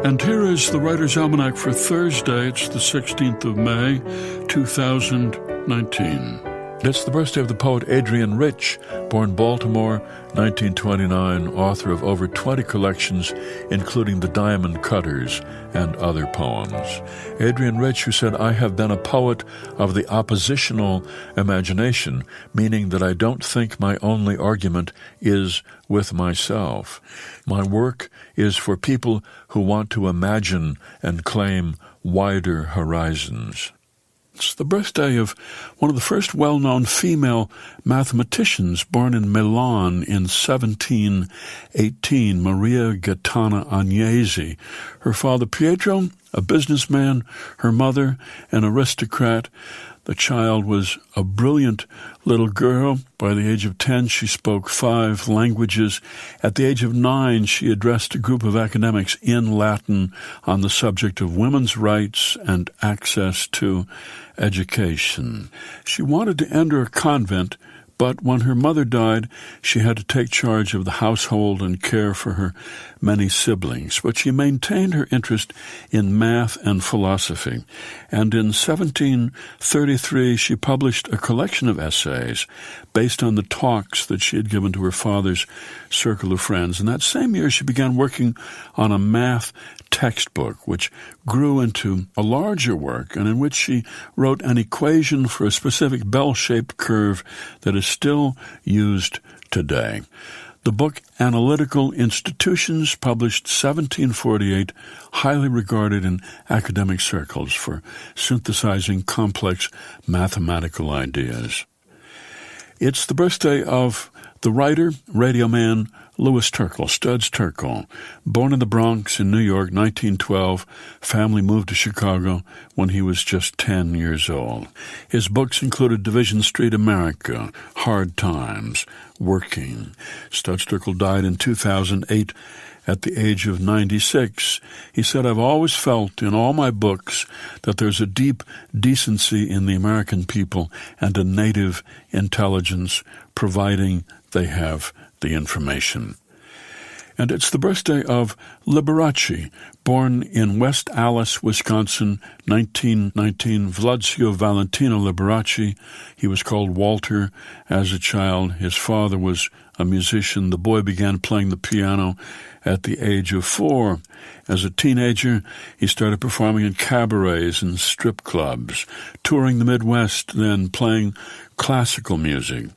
And here is the Writer's Almanac for Thursday. It's the 16th of May, 2019. It's the birthday of the poet Adrienne Rich, born Baltimore, 1929, author of over 20 collections, including The Diamond Cutters and other poems. Adrienne Rich, who said, "I have been a poet of the oppositional imagination, meaning that I don't think my only argument is with myself. My work is for people who want to imagine and claim wider horizons." It's the birthday of one of the first well-known female mathematicians, born in Milan in 1718, Maria Gaetana Agnesi. Her father, Pietro, a businessman, her mother, an aristocrat. The child was a brilliant little girl. By the age of 10, she spoke 5 languages. At the age of 9, she addressed a group of academics in Latin on the subject of women's rights and access to education. She wanted to enter a convent, but when her mother died, she had to take charge of the household and care for her many siblings. But she maintained her interest in math and philosophy. And in 1733, she published a collection of essays based on the talks that she had given to her father's circle of friends. And that same year, she began working on a math textbook, which grew into a larger work, and in which she wrote an equation for a specific bell-shaped curve that is still used today. The book Analytical Institutions, published 1748, highly regarded in academic circles for synthesizing complex mathematical ideas. It's the birthday of the writer, radio man, Louis Turkle, Studs Terkel. Born in the Bronx in New York, 1912, family moved to Chicago when he was just 10 years old. His books included Division Street America, Hard Times, Working. Studs Terkel died in 2008 at the age of 96. He said, "I've always felt in all my books that there's a deep decency in the American people and a native intelligence, providing they have the information." And it's the birthday of Liberace, born in West Allis, Wisconsin, 1919, Vladsio Valentino Liberace. He was called Walter as a child. His father was a musician. The boy began playing the piano at the age of 4. As a teenager, he started performing in cabarets and strip clubs, touring the Midwest, then playing classical music.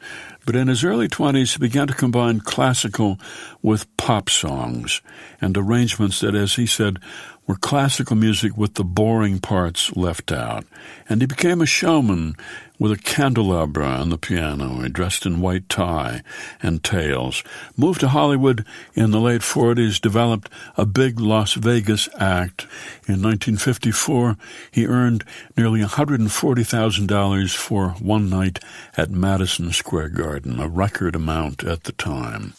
But in his early 20s, he began to combine classical with pop songs and arrangements that, as he said, were classical music with the boring parts left out. And he became a showman with a candelabra on the piano, dressed in white tie and tails. Moved to Hollywood in the late 40s, developed a big Las Vegas act. In 1954, he earned nearly $140,000 for one night at Madison Square Garden, a record amount at the time.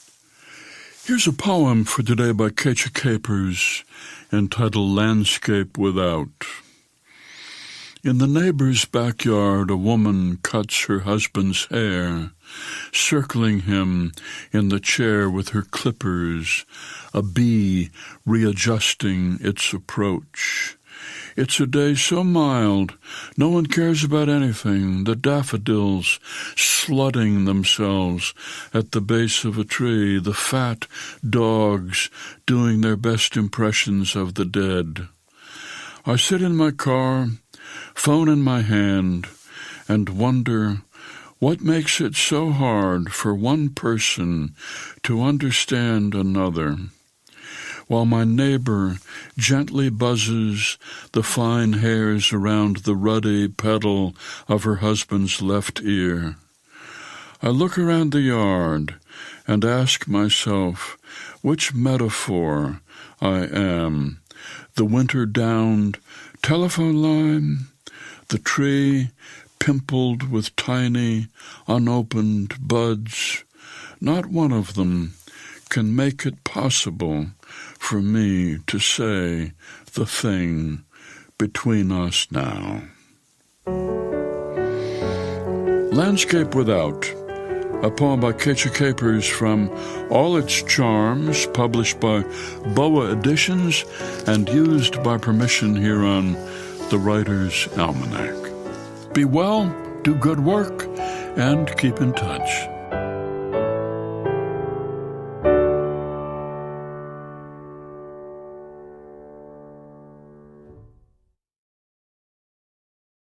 Here's a poem for today by Keisha Capers, entitled Landscape Without. In the neighbor's backyard, a woman cuts her husband's hair, circling him in the chair with her clippers, a bee readjusting its approach. It's a day so mild, no one cares about anything, the daffodils slutting themselves at the base of a tree, the fat dogs doing their best impressions of the dead. I sit in my car, phone in my hand, and wonder what makes it so hard for one person to understand another, while my neighbor gently buzzes the fine hairs around the ruddy petal of her husband's left ear. I look around the yard and ask myself which metaphor I am, the winter-downed telephone line, the tree pimpled with tiny, unopened buds. Not one of them can make it possible for me to say the thing between us now. Landscape Without a poem by Kecha Capers from All Its Charms, published by Boa Editions and used by permission here on the Writer's Almanac. Be well, do good work, and keep in touch.